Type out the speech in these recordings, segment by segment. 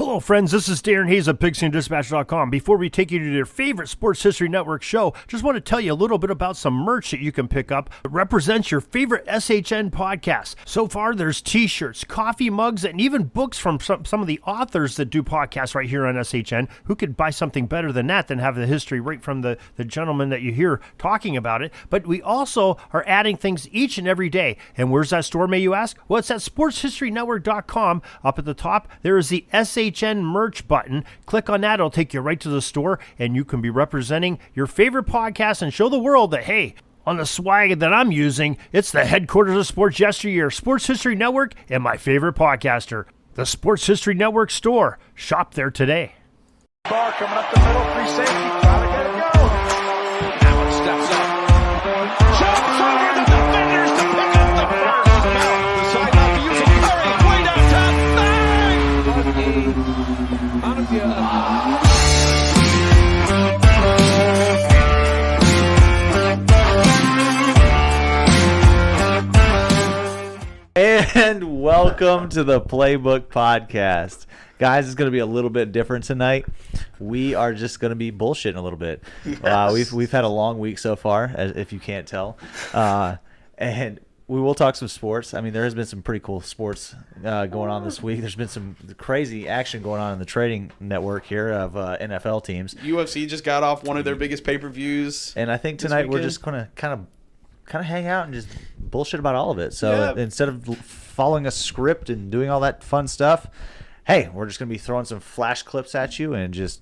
Hello, friends. This is Darren Hayes of PigskinDispatch.com. Before we take you to your favorite Sports History Network show, just want to tell you a little bit about some merch that you can pick up that represents your favorite SHN podcast. So far, there's t-shirts, coffee mugs, and even books from some of the authors that do podcasts right here on SHN. Who could buy something better than that, than have the history right from the gentleman that you hear talking about it? But we also are adding things each and every day. And where's that store, may you ask? Well, it's at SportsHistoryNetwork.com. Up at the top, there is the SHN merch button. Click on that. It'll take you right to the store, and you can be representing your favorite podcast and show the world that, hey, on the swag that I'm using, it's the headquarters of sports yesteryear, Sports History Network, and my favorite podcaster, the Sports History Network store. Shop there today. Bar coming up the middle, free safety, trying to get it going. Allen steps up. Jumps over the defenders to pick up the first. Now, decide not to use a Curry. Way downtown. Bang! Out of here. And welcome to the Playbook Podcast. Guys, it's going to be a little bit different tonight. We are just going to be bullshitting a little bit. Yes. We've had a long week so far, if you can't tell. And we will talk some sports. I mean, there has been some pretty cool sports going on this week. There's been some crazy action going on in the trading network here of NFL teams. UFC just got off one of their biggest pay-per-views. And I think tonight we're just going to kind of hang out and just bullshit about all of it. So instead of following a script and doing all that fun stuff, hey, we're just going to be throwing some flash clips at you and just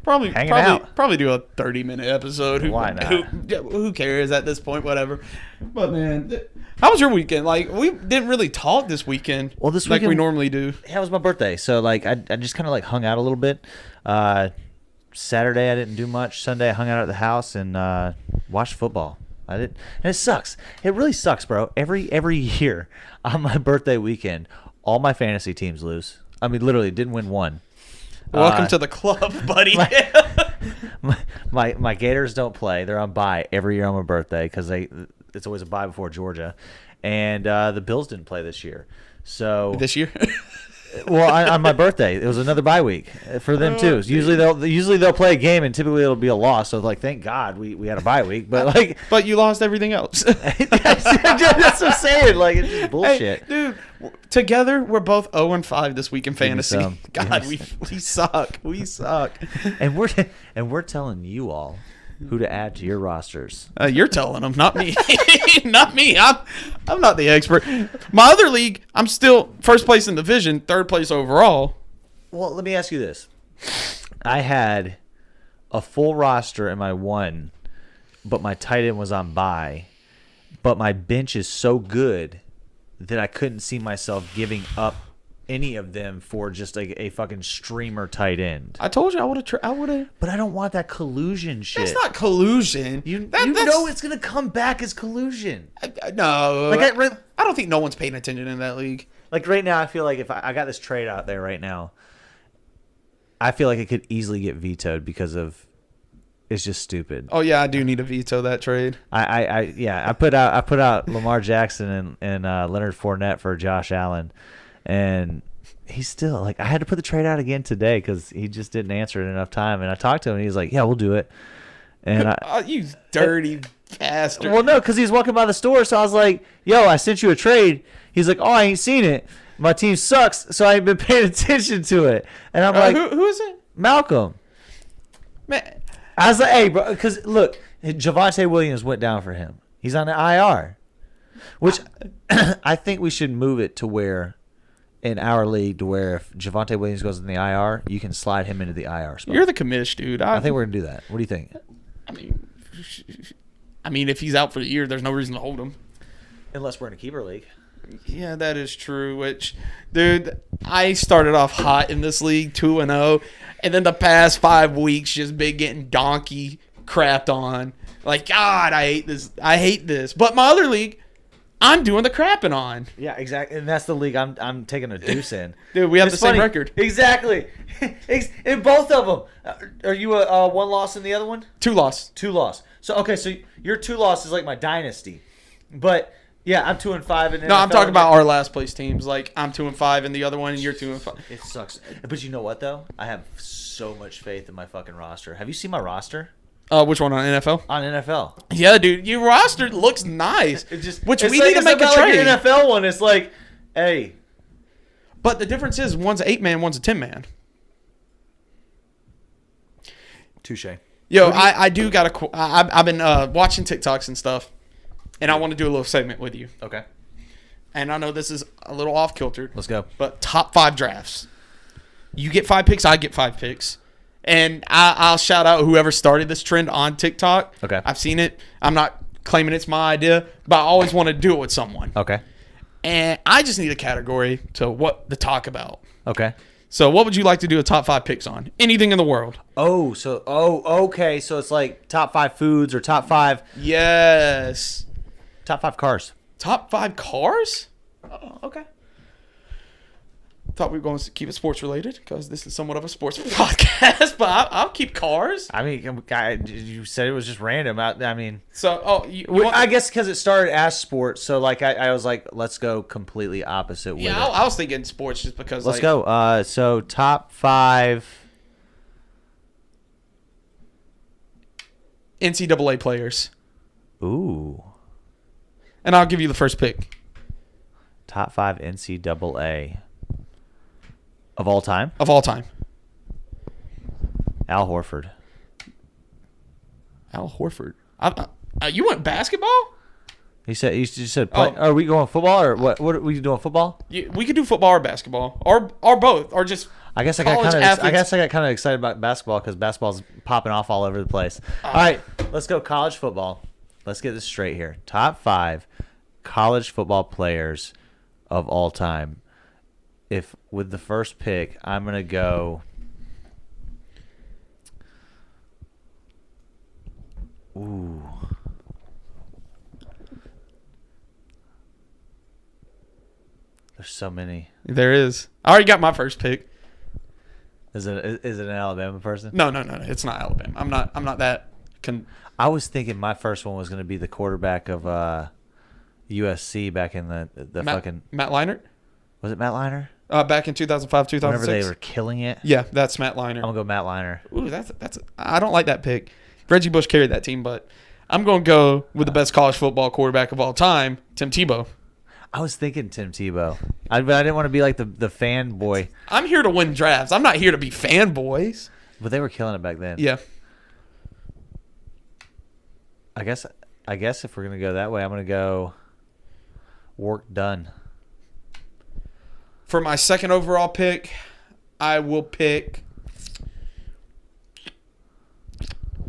probably do a 30-minute episode. Why not? Who cares at this point? Whatever. But man, how was your weekend? Like, we didn't really talk this weekend. Well, this weekend, like we normally do. Yeah, it was my birthday, so like I just kind of like hung out a little bit. Saturday I didn't do much. Sunday I hung out at the house and watched football. I did, and it sucks. It really sucks, bro. Every year on my birthday weekend, all my fantasy teams lose. I mean, literally didn't win one. Welcome to the club, buddy. My Gators don't play. They're on bye every year on my birthday because it's always a bye before Georgia, and the Bills didn't play this year. So this year. Well, on my birthday, it was another bye week for them too. Usually they'll play a game, and typically it'll be a loss. So like, thank God we had a bye week. But but you lost everything else. That's what I'm saying. Like, it's just bullshit, hey, dude. Together, we're both 0-5 this week in fantasy. God, we suck. We suck. And we're telling you all who to add to your rosters. You're telling them, not me. Not me. I'm not the expert. My other league, I'm still first place in division, third place overall. Well, let me ask you this. I had a full roster in my one, but my tight end was on bye. But my bench is so good that I couldn't see myself giving up any of them for just a fucking streamer tight end. I told you I would have. But I don't want that collusion shit. That's not collusion. You know it's gonna come back as collusion. No, like I don't think no one's paying attention in that league. Like right now, I feel like if I got this trade out there right now, I feel like it could easily get vetoed because of it's just stupid. Oh yeah, I do need to veto that trade. I put out Lamar Jackson and Leonard Fournette for Josh Allen. And he's still like, I had to put the trade out again today because he just didn't answer it enough time. And I talked to him and he's like, yeah, we'll do it. And you dirty bastard. Well, no, because he's walking by the store. So I was like, yo, I sent you a trade. He's like, oh, I ain't seen it. My team sucks. So I ain't been paying attention to it. And I'm like, who is it? Malcolm. Man. I was like, hey, bro, because look, Javonte Williams went down for him. He's on the IR, which I think we should move it to where in our league to where if Javonte Williams goes in the IR, you can slide him into the IR spot. You're the commish, dude. I think we're going to do that. What do you think? I mean, if he's out for the year, there's no reason to hold him. Unless we're in a keeper league. Yeah, that is true. Which, dude, I started off hot in this league, 2-0, and then the past 5 weeks just been getting donkey crapped on. Like, God, I hate this. I hate this. But my other league, I'm doing the crapping on. Yeah, exactly. And that's the league I'm taking a deuce in. Dude, we have the same record. Exactly. In both of them. Are you a one loss in the other one? 2 loss. 2 loss. So, okay, so your 2 loss is like my dynasty. But Yeah, I'm 2-5 in No, I'm NFL. talking about our last place teams. Like, I'm 2-5 in the other one, and you're 2-5. It sucks. But you know what, though? I have so much faith in my fucking roster. Have you seen my roster? Which one, on NFL? On NFL. Yeah, dude, your roster looks nice. Which we like, need to make a like trade. an NFL one. It's like, hey. But the difference is one's an 8-man, one's a 10-man. Touche. Yo, I do got to. I've been watching TikToks and stuff, and I want to do a little segment with you. Okay. And I know this is a little off kilter. Let's go. But top 5 drafts. You get 5 picks, I get 5 picks. And I'll shout out whoever started this trend on TikTok. Okay. I've seen it. I'm not claiming it's my idea, but I always want to do it with someone. Okay. And I just need a category to talk about. Okay. So what would you like to do a top 5 picks on? Anything in the world. Okay. So it's like top 5 foods or top 5 Yes. cars. Top 5 cars? Oh, okay. Thought we were going to keep it sports related because this is somewhat of a sports podcast, but I'll keep cars. I mean, you said it was just random. I mean, So, I guess because it started as sports, so like I was like, let's go completely opposite with it. I was thinking sports just because. Let's go. So top 5 NCAA players. Ooh. And I'll give you the first pick. Top 5 NCAA of all time. Of all time. Al Horford. Al Horford. You went basketball? You said play. Oh. Are we going football or what? What are we doing? Football? We could do football or basketball or both or just. I guess I got college kind athletes. of excited about basketball because basketball's popping off all over the place. All right, let's go college football. Let's get this straight here. Top 5 college football players of all time. If with the first pick, I'm gonna go. Ooh. There's so many. There is. I already got my first pick. Is it an Alabama person? No. It's not Alabama. I'm not that. I was thinking my first one was going to be the quarterback of USC back in the fucking. Matt Leinart? Was it Matt Leinart? Back in 2005, 2006. Whenever they were killing it. Yeah, that's Matt Leinart. I'm gonna go Matt Leinart. Ooh, that's. I don't like that pick. Reggie Bush carried that team, but I'm going to go with the best college football quarterback of all time, Tim Tebow. I was thinking Tim Tebow, but I didn't want to be like the fanboy. I'm here to win drafts. I'm not here to be fanboys. But they were killing it back then. Yeah. I guess if we're gonna go that way, I'm gonna go Work Done. For my second overall pick, I will pick.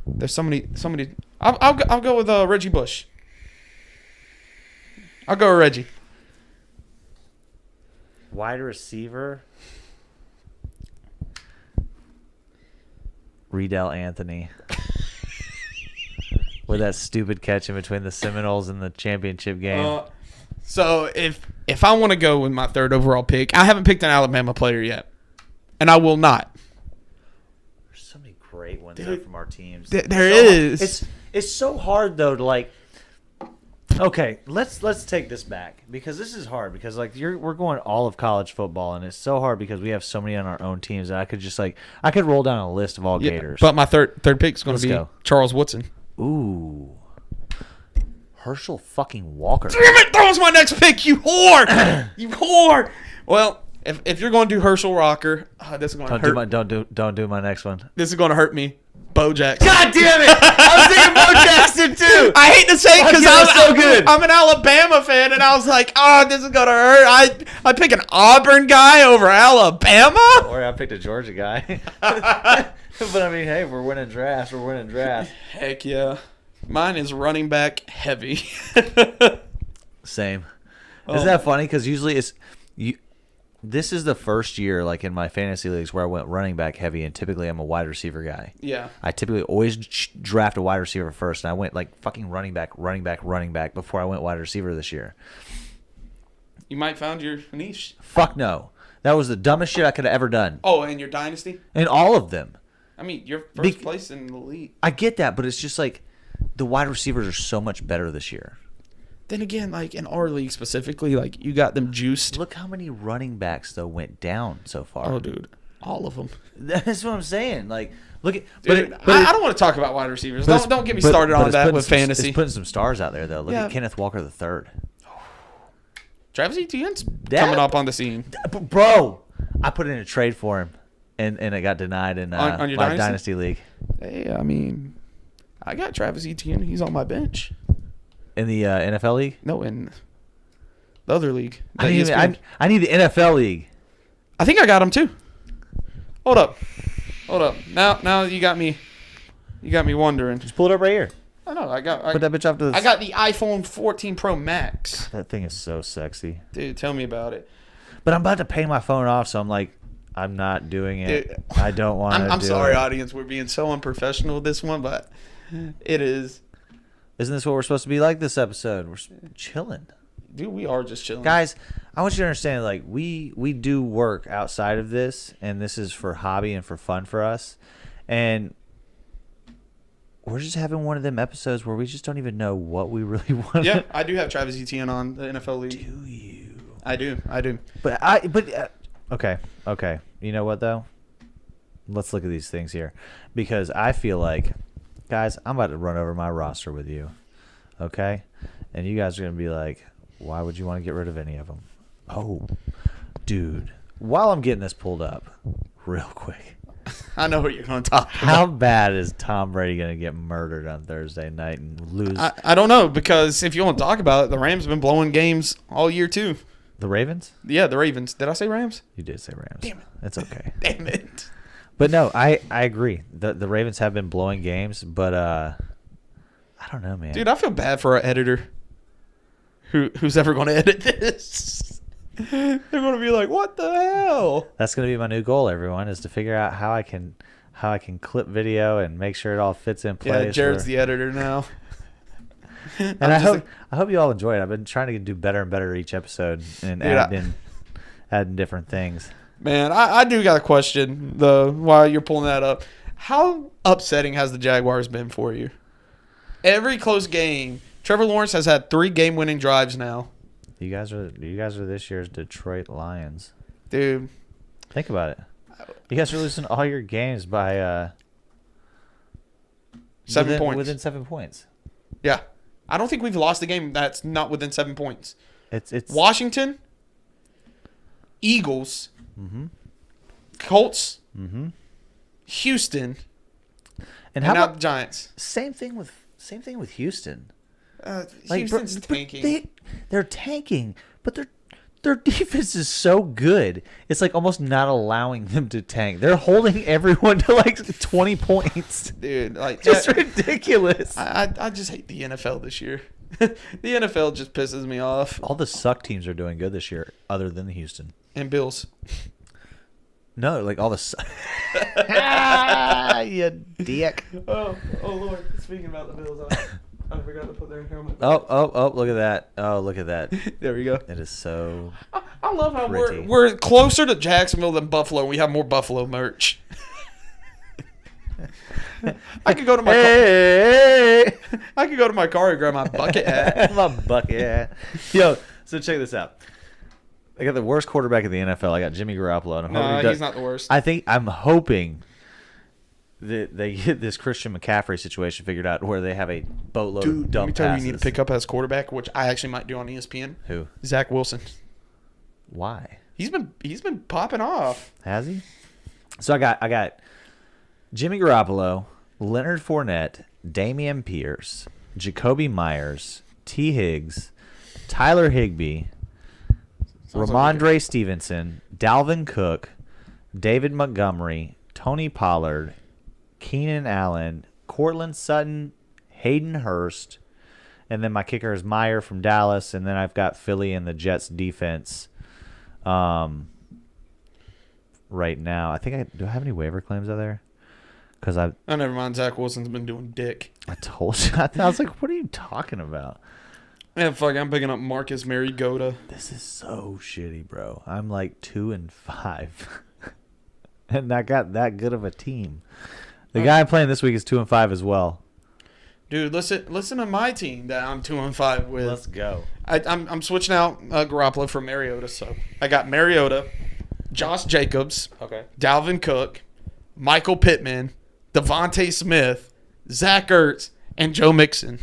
There's somebody. I'll go with Reggie Bush. I'll go with Reggie. Wide receiver. Riedel Anthony. With that stupid catch in between the Seminoles and the championship game. So if I want to go with my third overall pick, I haven't picked an Alabama player yet, and I will not. There's so many great ones there from our teams. There is. It's so hard though to like. Okay, let's take this back because this is hard because like we're going all of college football and it's so hard because we have so many on our own teams that I could roll down a list of all Gators. But my third pick is going Let's to be go. Charles Woodson. Ooh. Herschel fucking Walker. Damn it! That was my next pick. You whore! You whore! Well, if you're going to do Herschel Walker, this is going to hurt. Don't do my next one. This is going to hurt me. Bo Jackson. God damn it! I was thinking Bo Jackson too. I hate to say it because so good. I'm an Alabama fan, and I was like, oh, this is going to hurt. I pick an Auburn guy over Alabama? Or I picked a Georgia guy. But I mean, hey, we're winning drafts. Heck yeah. Mine is running back heavy. Same. Isn't that funny? Because usually this is the first year, like in my fantasy leagues, where I went running back heavy, and typically I'm a wide receiver guy. Yeah. I typically always draft a wide receiver first, and I went like fucking running back before I went wide receiver this year. You might found your niche. Fuck no. That was the dumbest shit I could have ever done. Oh, and your dynasty? And all of them. I mean, you're first place in the league. I get that, but it's just like the wide receivers are so much better this year. then again, like in our league specifically, like you got them juiced. Look how many running backs though went down so far. Oh, dude, all of them. That's what I'm saying. Like, look at. Dude, I don't want to talk about wide receivers. Don't get me started on that with fantasy. It's putting some stars out there though. Look Yeah. at Kenneth Walker III. Travis Etienne's coming up on the scene. Bro, I put in a trade for him, and it got denied in On your my dynasty league. Hey, I mean, I got Travis Etienne. He's on my bench. In the NFL league? No, in the other league. I need the NFL league. I think I got him too. Hold up. Now you got me. You got me wondering. Just pull it up right here. I know. Put that bitch up to the. I got the iPhone 14 Pro Max. That thing is so sexy. Dude, tell me about it. But I'm about to pay my phone off, so I'm like, I'm not doing it. Dude, I don't want to. I'm sorry, audience. We're being so unprofessional with this one, but it is. Isn't this what we're supposed to be like this episode? We're chilling. Dude, we are just chilling. Guys, I want you to understand, like, we do work outside of this, and this is for hobby and for fun for us. And we're just having one of them episodes where we just don't even know what we really want. Yeah, I do have Travis Etienne on the NFL league. Do you? I do. But okay. You know what, though? Let's look at these things here. Because I feel like, guys, I'm about to run over my roster with you. Okay? And you guys are going to be like, why would you want to get rid of any of them? Oh, dude. While I'm getting this pulled up, real quick. I know what you're going to talk about. How bad is Tom Brady going to get murdered on Thursday night and lose? I don't know, because if you want to talk about it, the Rams have been blowing games all year, too. The Ravens? Yeah, the Ravens. Did I say Rams? You did say Rams. Damn it. It's okay. Damn it. But no, I agree. The Ravens have been blowing games, but I don't know, man. Dude, I feel bad for our editor who's ever going to edit this. They're going to be like, what the hell? That's going to be my new goal, everyone, is to figure out how I can clip video and make sure it all fits in place. Yeah, Jared's the editor now. And I hope you all enjoy it. I've been trying to do better and better each episode and adding different things. Man, I do got a question, though, while you're pulling that up. How upsetting has the Jaguars been for you? Every close game, Trevor Lawrence has had 3 game-winning drives now. You guys are this year's Detroit Lions. Dude. Think about it. You guys are losing all your games by 7 points. Within 7 points. Yeah. I don't think we've lost a game that's not within 7 points. It's Washington, Eagles, Colts, Houston, and now how the Giants. Same thing with Houston. Houston's tanking. They're tanking, but their defense is so good. It's like almost not allowing them to tank. They're holding everyone to like 20 points. Dude, like just ridiculous. I just hate the NFL this year. The NFL just pisses me off. All the suck teams are doing good this year, other than the Houston And Bills. No, like all the you dick. Oh Lord! Speaking about the Bills, I forgot to put their helmet. Oh! Look at that! Oh, look at that! There we go. It is so. I love how pretty. we're closer to Jacksonville than Buffalo. And we have more Buffalo merch. I could go to my I could go to my car and grab my bucket hat. My bucket hat. Yo, so check this out. I got the worst quarterback in the NFL. I got Jimmy Garoppolo. No, he's not the worst. I'm hoping that they get this Christian McCaffrey situation figured out where they have a boatload of Let dump me tell you, passes. you need to pick up as quarterback, which I actually might do on ESPN. Who? Zach Wilson. Why? He's been popping off. Has he? So I got Jimmy Garoppolo, Leonard Fournette, Damian Pierce, Jacoby Myers, T. Higgs, Tyler Higbee, Ramondre Stevenson, Dalvin Cook, David Montgomery, Tony Pollard, Keenan Allen, Cortland Sutton, Hayden Hurst, and then my kicker is Meyer from Dallas, and then I've got Philly and the Jets defense. Right now, do I have any waiver claims out there? Because Oh, never mind. Zach Wilson's been doing dick. I told you. I was like, what are you talking about? Yeah, fuck. I'm picking up Marcus Mariota. This is so shitty, bro. I'm like 2-5, and I got that good of a team. The guy I'm playing this week is 2-5 as well. Dude, listen to my team that I'm 2-5 with. Let's go. I'm switching out Garoppolo for Mariota. So I got Mariota, Josh Jacobs, Dalvin Cook, Michael Pittman, Devontae Smith, Zach Ertz, and Joe Mixon.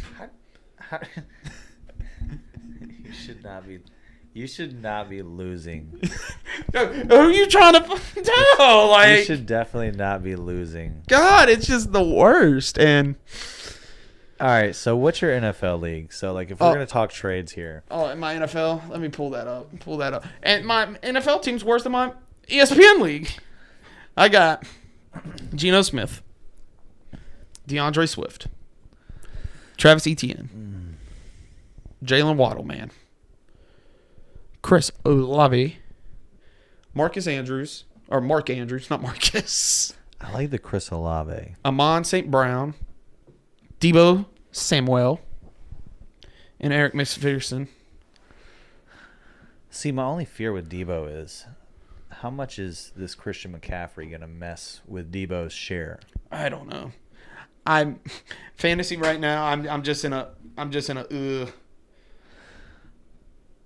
You should not be losing. Who are you trying to tell? Like, You should definitely not be losing. God, it's just the worst. And All right, so what's your NFL league? So, like, if we're going to talk trades here. in my NFL, let me pull that up. And my NFL team's worse than my ESPN league. I got Geno Smith, DeAndre Swift, Travis Etienne, Jalen Waddle, man, Chris Olave, Mark Andrews, not Marcus. I like the Chris Olave. Amon St. Brown, Debo Samuel, and Eric McPherson. See, my only fear with Debo is how much is this Christian McCaffrey going to mess with Debo's share? I don't know. I'm fantasy right now. I'm just in a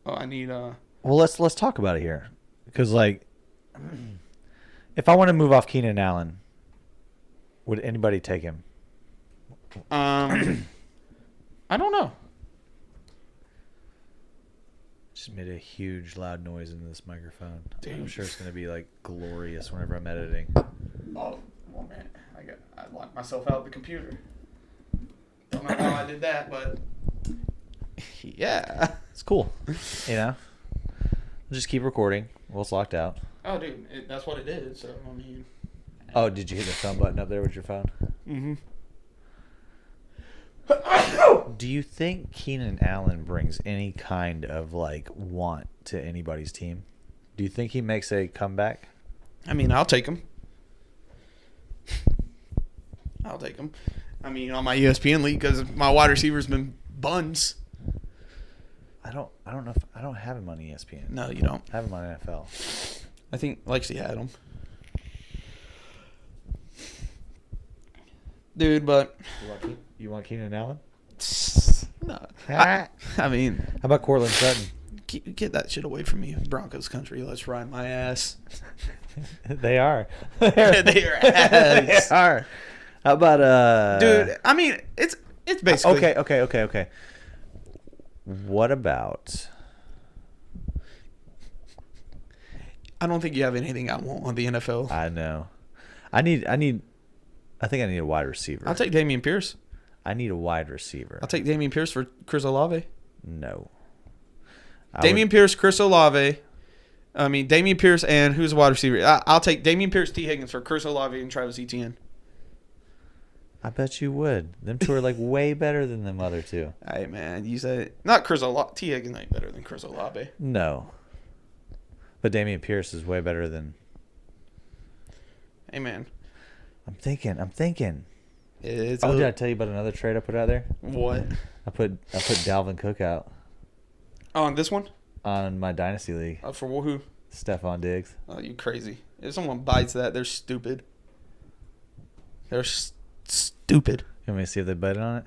I need Well, let's talk about it here. Because, like, if I want to move off Keenan Allen, would anybody take him? I don't know. Just made a huge loud noise in this microphone. Dude. I'm sure it's going to be, like, glorious whenever I'm editing. Oh, well, man, I locked myself out of the computer. Don't know how I did that, but yeah, It's cool. You know? Just keep recording while it's locked out. Oh, dude, that's what it is. So I mean. Oh, did you hit the thumb button up there with your phone? Mm-hmm. Do you think Keenan Allen brings any kind of, like, want to anybody's team? Do you think he makes a comeback? I mean, I'll take him. I mean, on my ESPN league, because my wide receiver's been buns. I don't know if I don't have him on ESPN. No, you don't. I have him on NFL. I think Lexi had him. Dude, but You want Keenan Allen? no. I mean, How about Cortland Sutton? get that shit away from me, Broncos country. Let's ride my ass. They are. They are ass. They are. How about Dude, I mean, it's basically Okay. What about? I don't think you have anything I want on the NFL. I know. I think I need a wide receiver. I'll take Dameon Pierce. I need a wide receiver. I'll take Dameon Pierce for Chris Olave. No. Pierce, Chris Olave. I mean, Dameon Pierce and who's a wide receiver? I'll take Dameon Pierce, T. Higgins for Chris Olave and Travis Etienne. I bet you would. Them two are, like, way better than them other two. Hey, man, you said not Chris Olave. T. Higgins ain't better than Chris Olave. No. But Dameon Pierce is way better than. Hey, man. I'm thinking. Did I tell you about another trade I put out there? What? I put Dalvin Cook out Oh, on this one? on my dynasty league. For who? Stephon Diggs. Oh, you crazy. If someone bites that, they're stupid. They're stupid. You want me to see if they bite on it?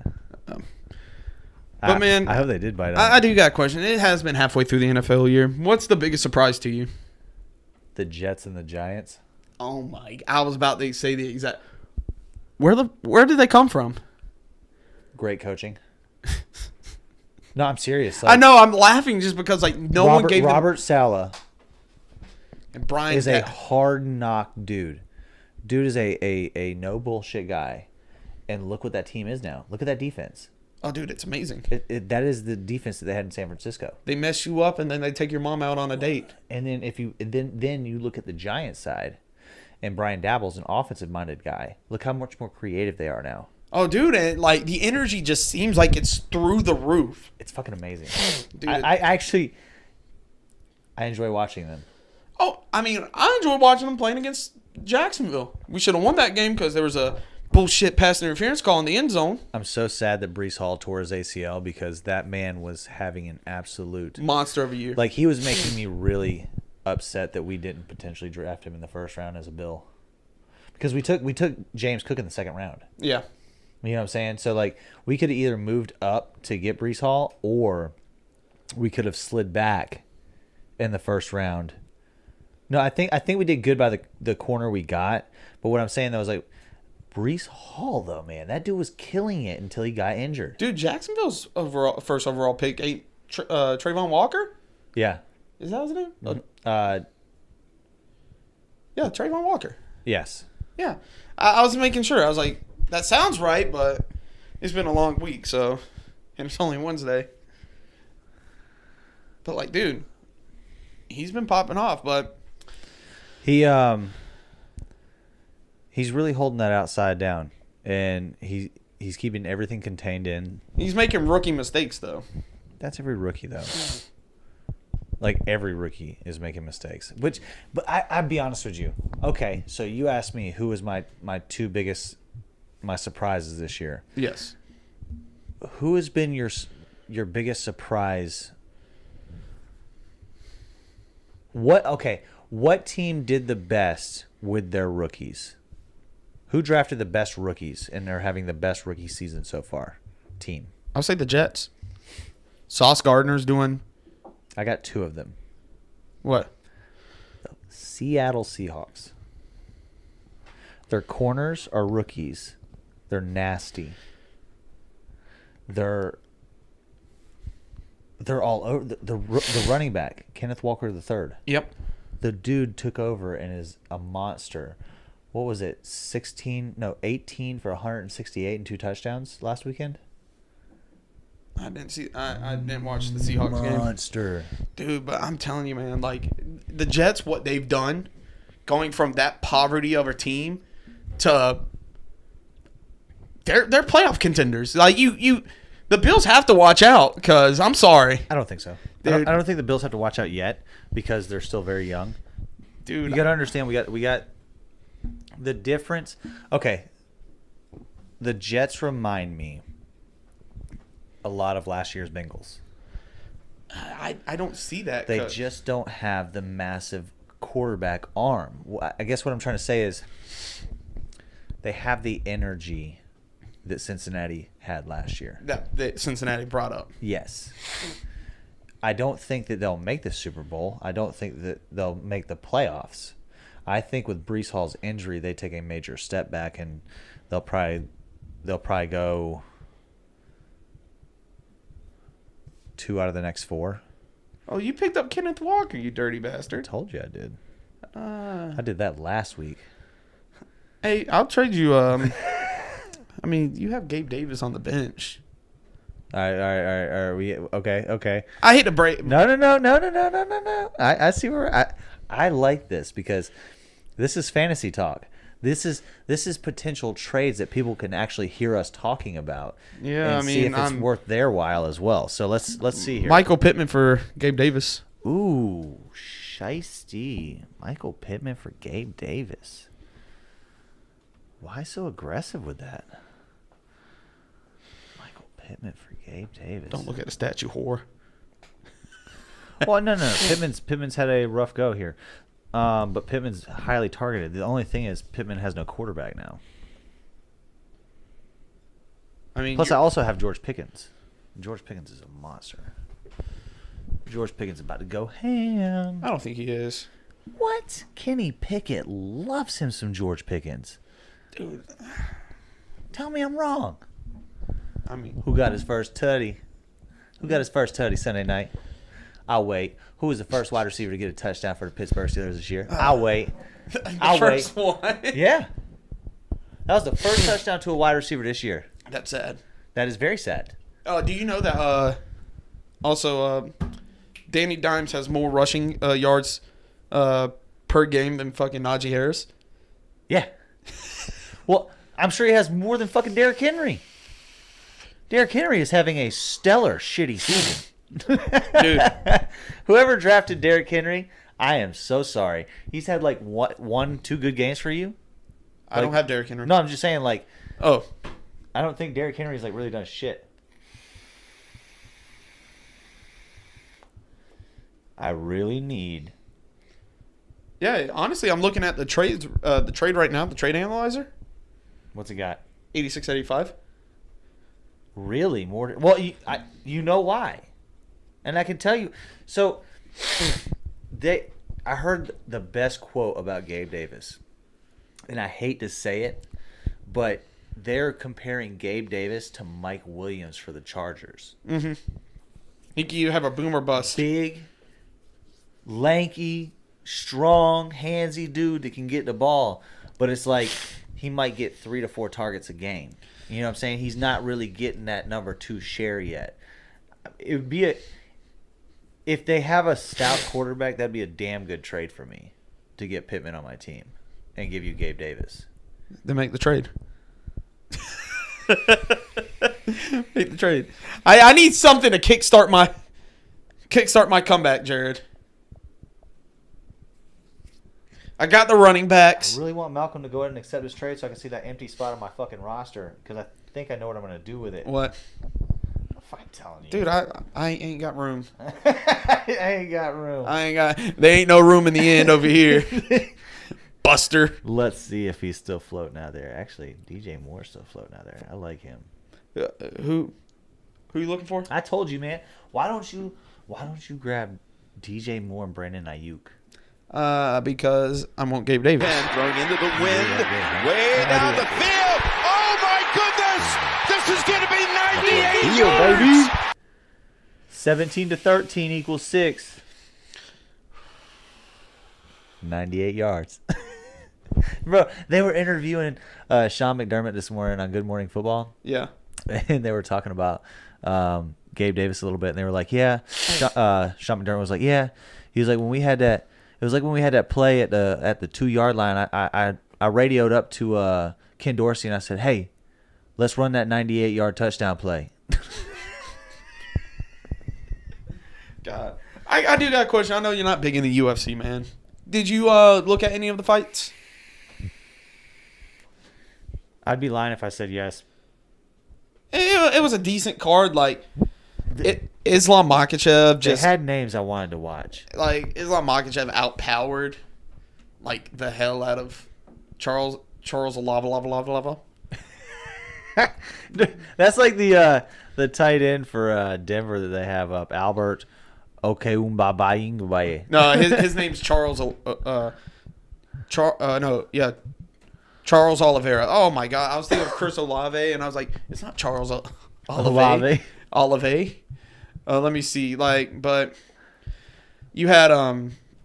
But, man, I hope they did bite on it. I do got a question. It has been halfway through the NFL year. What's the biggest surprise to you? The Jets and the Giants. Oh, my. I was about to say the exact. Where did they come from? Great coaching. No, I'm serious. I know. I'm laughing just because, like, no one gave them. Robert Saleh And Brian is a hard knock dude. Dude is a no bullshit guy. And look what that team is now. Look at that defense. Oh, dude, it's amazing. That is the defense that they had in San Francisco. They mess you up, and then they take your mom out on a date. And then then you look at the Giants side, and Brian Daboll's an offensive-minded guy. Look how much more creative they are now. Oh, dude, and like the energy just seems like it's through the roof. It's fucking amazing. Dude, I enjoy watching them. Oh, I mean, I enjoyed watching them playing against Jacksonville. We should have won that game because there was a bullshit pass interference call in the end zone. I'm so sad that Breece Hall tore his ACL because that man was having an absolute monster of a year. Like, he was making me really upset that we didn't potentially draft him in the first round as a Bill, because we took James Cook in the second round. Yeah. You know what I'm saying? So, like, we could have either moved up to get Breece Hall, or we could have slid back in the first round. No, I think we did good by the corner we got. But what I'm saying, though, is, like, Breece Hall, though, man, that dude was killing it until he got injured. Dude, Jacksonville's first overall pick ain't Trayvon Walker? Yeah. Is that his name? Yeah, Trayvon Walker. Yes. Yeah. I was making sure. I was like, that sounds right, but it's been a long week, so, and it's only Wednesday. But, like, dude, he's been popping off, but He's really holding that outside down, and he's keeping everything contained in. he's making rookie mistakes, though. That's every rookie, though. Like, every rookie is making mistakes. But I'd be honest with you. Okay, so you asked me who was my two biggest surprises this year. Yes. Who has been your biggest surprise? What team did the best with their rookies? Who drafted the best rookies and they're having the best rookie season so far? Team. I'll say the Jets. Sauce Gardner's doing I got two of them. what? The Seattle Seahawks. Their corners are rookies. They're nasty. They're all over. The running back, Kenneth Walker III. Yep. The dude took over and is a monster. What was it? 18 for 168 and 2 touchdowns last weekend? I didn't watch the Seahawks game. Monster. Dude, but I'm telling you, man, like the Jets, what they've done, going from that poverty of a team to they're playoff contenders. Like the Bills have to watch out because I'm sorry, I don't think so. Dude. I don't think the Bills have to watch out yet because they're still very young. dude. You got to understand, we got the difference. Okay, the Jets remind me a lot of last year's Bengals. I don't see that. They just don't have the massive quarterback arm. I guess what I'm trying to say is they have the energy that Cincinnati had last year. that Cincinnati brought up. Yes. I don't think that they'll make the Super Bowl. I don't think that they'll make the playoffs. I think with Breece Hall's injury, they take a major step back, and they'll probably go 2 out of the next 4. Oh, you picked up Kenneth Walker, you dirty bastard. I told you I did. I did that last week. Hey, I'll trade you. I mean, you have Gabe Davis on the bench. All right. Are we okay? I hate to break. No. I see where I like this because this is fantasy talk. This is potential trades that people can actually hear us talking about. Yeah, and see if it's worth their while as well. So let's see here. Michael Pittman for Gabe Davis. Ooh, shiesty. Michael Pittman for Gabe Davis. Why so aggressive with that? Michael Pittman for Gabe Davis. Don't look at the statue, whore. Well, no. Pittman's had a rough go here. But Pittman's highly targeted. The only thing is Pittman has no quarterback now. I mean, Plus, I also have George Pickens. George Pickens is a monster. George Pickens is about to go ham. I don't think he is. What? Kenny Pickett loves him some George Pickens. Dude, Tell me I'm wrong. I mean, Who got his first tutty? Sunday night? I'll wait. Who was the first wide receiver to get a touchdown for the Pittsburgh Steelers this year? I'll wait. the first one. Yeah. That was the first touchdown to a wide receiver this year. That's sad. That is very sad. Do you know that? Also, Danny Dimes has more rushing yards per game than fucking Najee Harris. Yeah. Well, I'm sure he has more than fucking Derrick Henry. Derrick Henry is having a stellar shitty season. Dude, Whoever drafted Derrick Henry, I am so sorry. He's had like 1-2 good games for you. I don't have Derrick Henry. No, I'm just saying like Oh, I don't think Derrick Henry's like really done shit. I really need. yeah. Honestly, I'm looking at the trades. The trade right now. The trade analyzer. What's it got? 86.85. Really? More? Well, you know why. And I can tell you. So, I heard the best quote about Gabe Davis. And I hate to say it, but they're comparing Gabe Davis to Mike Williams for the Chargers. Mm-hmm. Think you have a boomer bust. Big, lanky, strong, handsy dude that can get the ball. But it's like he might get 3 to 4 targets a game. You know what I'm saying? He's not really getting that number 2 share yet. It would be if they have a stout quarterback, that'd be a damn good trade for me to get Pittman on my team and give you Gabe Davis. Then make the trade. Make the trade. I need something to kickstart my comeback, Jarod. I got the running backs. I really want Malcolm to go ahead and accept his trade so I can see that empty spot on my fucking roster because I think I know what I'm going to do with it. What? I'm telling you. Dude, I ain't got room. I ain't got room. There ain't no room in the end over here. Buster. Let's see if he's still floating out there. Actually, DJ Moore's still floating out there. I like him. Who you looking for? I told you, man. Why don't you grab DJ Moore and Brandon Ayuk? Because I want Gabe Davis. And throwing into the wind, way down the field. Oh my goodness! This is going to be 98 yards. 17-13 equals 6. 98 yards. Bro, they were interviewing Sean McDermott this morning on Good Morning Football. Yeah. And they were talking about Gabe Davis a little bit, and they were like, "Yeah." Sean McDermott was like, "Yeah." He was like, "When we had that, it was like when we had that play at the 2-yard line. I radioed up to Ken Dorsey and I said, "Hey, let's run that 98-yard touchdown play." God, I do got a question. I know you're not big in the UFC, man. Did you look at any of the fights? I'd be lying if I said yes. It was a decent card. Like, Islam Makhachev just They had names I wanted to watch. like Islam Makhachev outpowered like the hell out of Charles Lava. That's like the tight end for Denver that they have up, Albert Okeumbabayingbaye. No, his name's Charles. Charles Oliveira. Oh my God, I was thinking of Chris Olave, and I was like, it's not Charles Olave. Olave. Let me see. But you had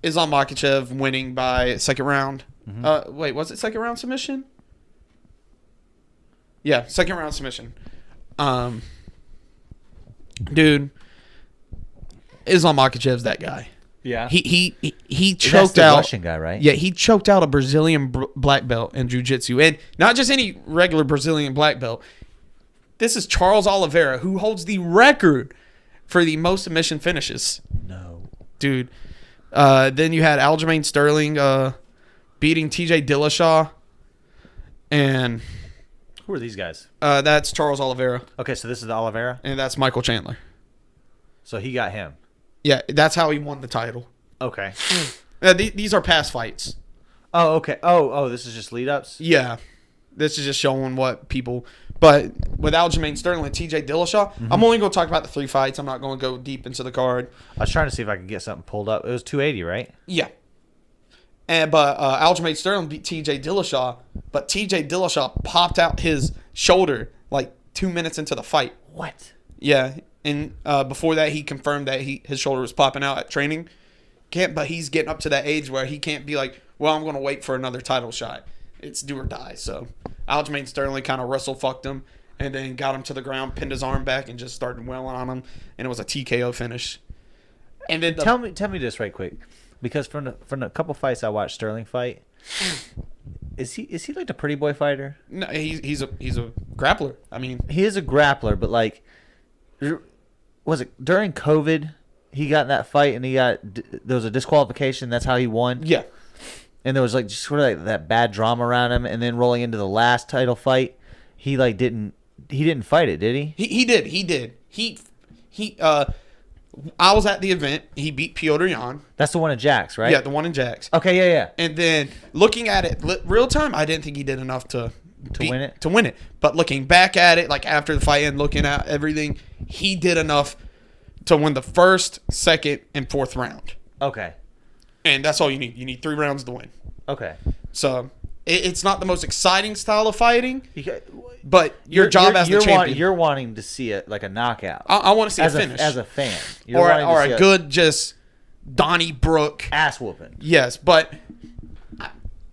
Islam Makhachev winning by second round. Mm-hmm. Wait, was it second round submission? Yeah, second round submission. Dude, Islam Makhachev's that guy. Yeah. He choked That's the out Russian guy, right? Yeah, he choked out a Brazilian black belt in jiu-jitsu, and not just any regular Brazilian black belt. This is Charles Oliveira, who holds the record for the most submission finishes. No, dude. Then you had Aljamain Sterling beating T.J. Dillashaw, and who are these guys? That's Charles Oliveira, Okay, so this is the Oliveira. and that's Michael Chandler. So he got him. Yeah, that's how he won the title. Okay. These are past fights. Oh, okay. Oh, this is just lead ups. Yeah, this is just showing what people. But with Aljamain Sterling and T.J. Dillashaw, I'm only going to talk about the 3 fights. I'm not going to go deep into the card. I was trying to see if I could get something pulled up. It was 280, right? Yeah. But Aljamain Sterling beat T.J. Dillashaw, but T.J. Dillashaw popped out his shoulder like 2 minutes into the fight. What? Yeah, and before that, he confirmed that his shoulder was popping out at training. But he's getting up to that age where he can't be like, well, I'm going to wait for another title shot. It's do or die. So Aljamain Sterling kind of wrestle-fucked him and then got him to the ground, pinned his arm back, and just started wailing on him. And it was a TKO finish. And then Tell me this right quick, because from the couple fights I watched Sterling fight, is he like the pretty boy fighter? No, he's a grappler. I mean, He is a grappler, but like, was it during COVID he got in that fight and there was a disqualification? That's how he won. yeah. And there was like just sort of like that bad drama around him, and then rolling into the last title fight, he like didn't fight it, did he? He did. I was at the event. He beat Piotr Jan. That's the one in Jax, right? Yeah, the one in Jax. Okay, yeah. And then looking at it real time, I didn't think he did enough to win it. To win it. But looking back at it, like after the fight and looking at everything, he did enough to win the first, second, and fourth round. Okay. And that's all you need. You need 3 rounds to win. Okay. So it's not the most exciting style of fighting, but your job as the champion. You're wanting to see it like a knockout. I want to see a finish. As a fan. Or a good just Donnybrook. Ass whooping. Yes, but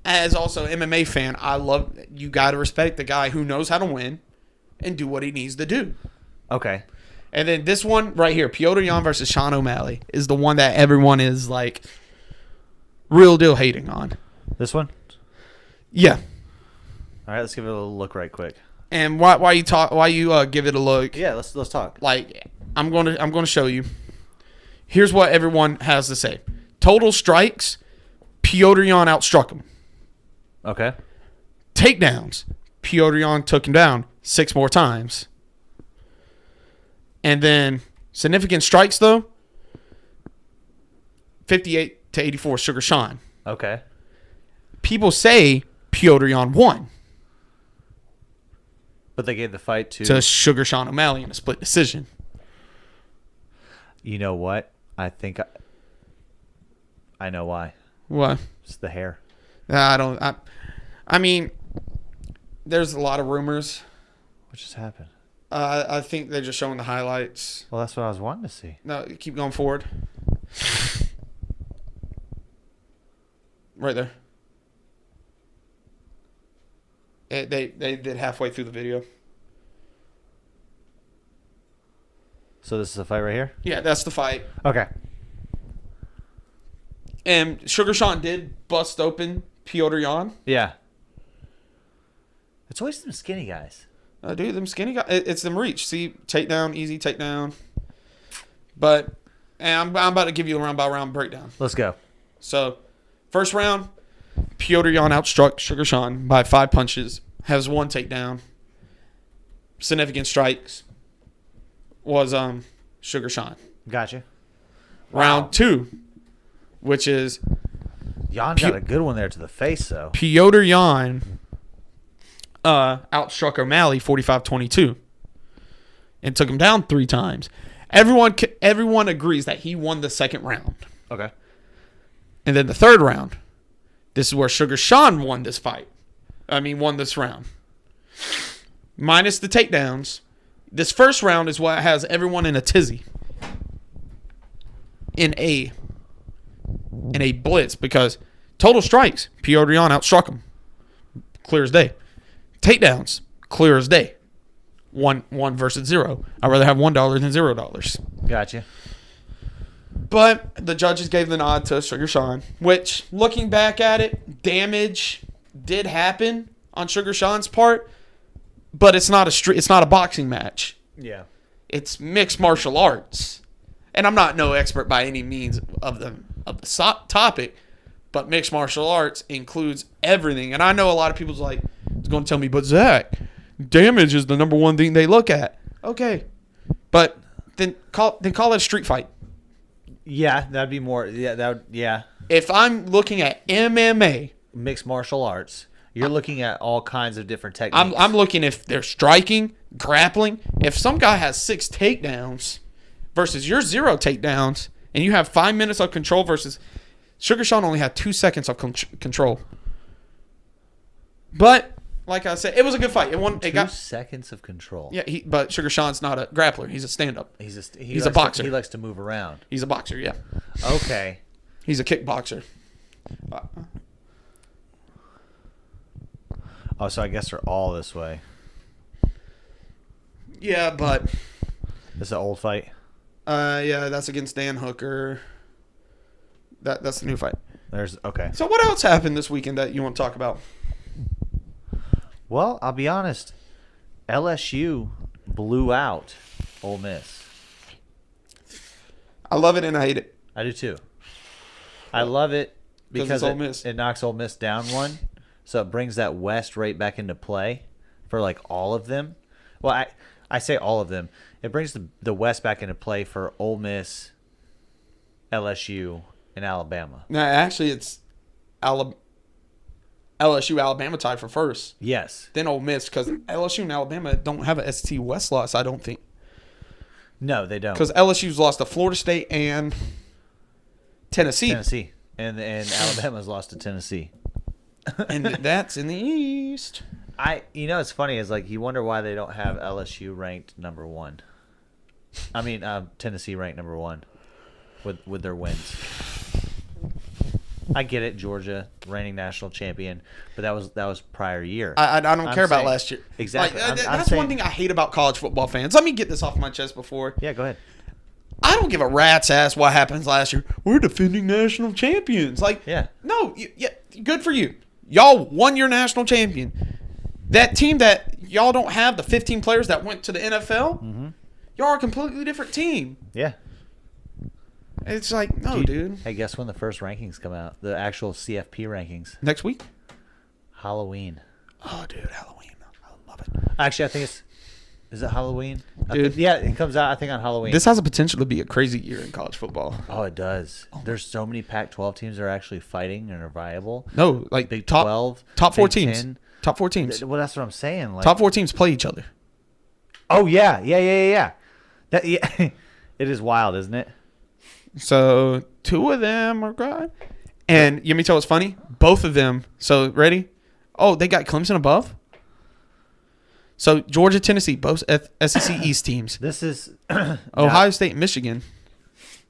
as also MMA fan, I love you got to respect the guy who knows how to win and do what he needs to do. Okay. And then this one right here, Petr Yan versus Sean O'Malley, is the one that everyone is like real deal hating on. This one? Yeah. All right, let's give it a little look right quick. And why you give it a look? Yeah, let's talk. Like I'm going to show you. Here's what everyone has to say. Total strikes, Petr Yan outstruck him. Okay. Takedowns, Petr Yan took him down 6 more times. And then significant strikes though, 58-84 Sugar Sean. Okay. People say Petr Yan won But they gave the fight to Sugar Sean O'Malley in a split decision. You know what? I think I know why. What? It's the hair. I mean, there's a lot of rumors. What just happened? I think they're just showing the highlights. Well, that's what I was wanting to see. No, keep going forward. Right there. They did halfway through the video. So this is a fight right here? Yeah, that's the fight. Okay. And Sugar Sean did bust open Petr Yan. Yeah. It's always them skinny guys. Dude, them skinny guys. It's them reach. See, takedown, easy takedown. But and I'm about to give you a round by round breakdown. Let's go. So, first round, Petr Yan outstruck Sugar Sean by 5 punches. Has 1 takedown. Significant strikes was Sugar Sean. Gotcha. Round 2, which is Yan got a good one there to the face, though. Petr Yan outstruck O'Malley 45-22 and took him down 3 times. Everyone agrees that he won the second round. Okay. And then the third round, this is where Sugar Sean won this fight. Won this round. Minus the takedowns. This first round is what has everyone in a tizzy. In a blitz because total strikes, Petr Yan outstruck him. Clear as day. Takedowns, clear as day. 1 versus 0. I'd rather have $1 than $0. Gotcha. But the judges gave the nod to Sugar Sean, which, looking back at it, damage did happen on Sugar Sean's part, but it's not a boxing match. Yeah. It's mixed martial arts. And I'm not no expert by any means of the topic, but mixed martial arts includes everything. And I know a lot of people's like, it's going to tell me, but Zach, damage is the number one thing they look at. Okay. But then call it a street fight. Yeah, that'd be more. Yeah. If I'm looking at MMA, Mixed martial arts, you're looking at all kinds of different techniques. I'm looking if they're striking, grappling. If some guy has 6 takedowns versus your 0 takedowns, and you have 5 minutes of control versus Sugar Sean only had 2 seconds of control. But like I said, it was a good fight. It got 2 seconds of control. Yeah, but Sugar Sean's not a grappler. He's a stand-up. He's a boxer. He likes to move around. He's a boxer. Yeah. Okay. He's a kickboxer. Oh, so I guess they're all this way. Yeah, but This is an old fight. yeah, that's against Dan Hooker. That's the new fight. Okay. So what else happened this weekend that you want to talk about? Well, I'll be honest. LSU blew out Ole Miss. I love it and I hate it. I do too. I love it because it's Ole Miss. it knocks Ole Miss down one, so it brings that West right back into play for like all of them. Well, I say all of them. It brings the West back into play for Ole Miss, LSU, and Alabama. No, actually, it's LSU, Alabama tied for first. Yes. Then Ole Miss, because LSU and Alabama don't have a SEC West loss, I don't think. No, they don't. Because LSU's lost to Florida State and Tennessee. And Alabama's lost to Tennessee. And that's in the East. It's funny is like you wonder why they don't have LSU ranked number 1. I mean Tennessee ranked number 1 with their wins. I get it, Georgia reigning national champion, but that was prior year. I don't care about last year. Exactly. That's one thing I hate about college football fans. Let me get this off my chest before. Yeah, go ahead. I don't give a rat's ass what happens last year. We're defending national champions. Like, yeah. No, good for you. Y'all won your national champion. That team that y'all don't have, the 15 players that went to the NFL, y'all are a completely different team. Yeah. It's like, no, dude. Hey, guess when the first rankings come out? The actual CFP rankings. Next week? Halloween. Oh, dude, Halloween. I love it. Actually, I think is it Halloween? Dude. Yeah, it comes out, I think, on Halloween. This has a potential to be a crazy year in college football. Oh, it does. There's so many Pac-12 teams that are actually fighting and are viable. No, like Big top 12, top 4 Big teams. 10. Top 4 teams. Well, that's what I'm saying. Like, Top 4 teams play each other. Oh, yeah. That, yeah. It is wild, isn't it? So 2 of them are good. And you want me to tell what's funny? Both of them. So ready? Oh, they got Clemson above. So Georgia, Tennessee, both SEC East teams. This is Ohio State, and Michigan.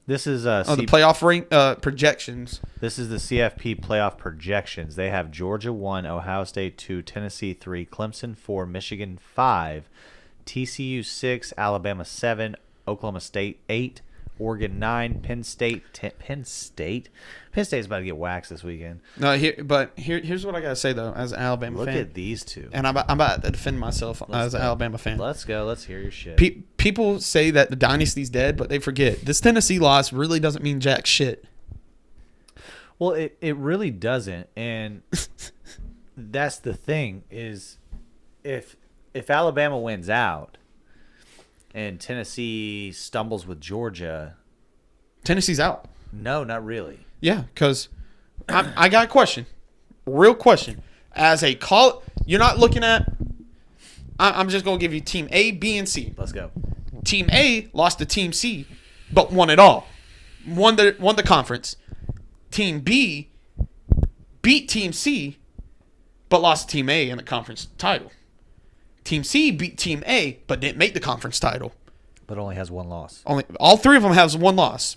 This is the playoff rank projections. This is the CFP playoff projections. They have Georgia 1, Ohio State 2, Tennessee 3, Clemson 4, Michigan 5, TCU 6, Alabama 7, Oklahoma State 8, Oregon 9, Penn State 10. Penn State's about to get waxed this weekend. No, here's what I gotta say though, as an Alabama fan. Look at these two. And I'm about to defend myself as an Alabama fan. Let's go. Let's hear your shit. People say that the dynasty's dead, but they forget this Tennessee loss really doesn't mean jack shit. Well, it really doesn't, and that's the thing is, if Alabama wins out, and Tennessee stumbles with Georgia, Tennessee's out. No, not really. Yeah, because I got a question. Real question. As a you're not looking at I'm just going to give you team A, B, and C. Let's go. Team A lost to team C, but won it all. Won the conference. Team B beat team C, but lost to team A in the conference title. Team C beat team A, but didn't make the conference title. But only has 1 loss. All 3 of them has 1 loss.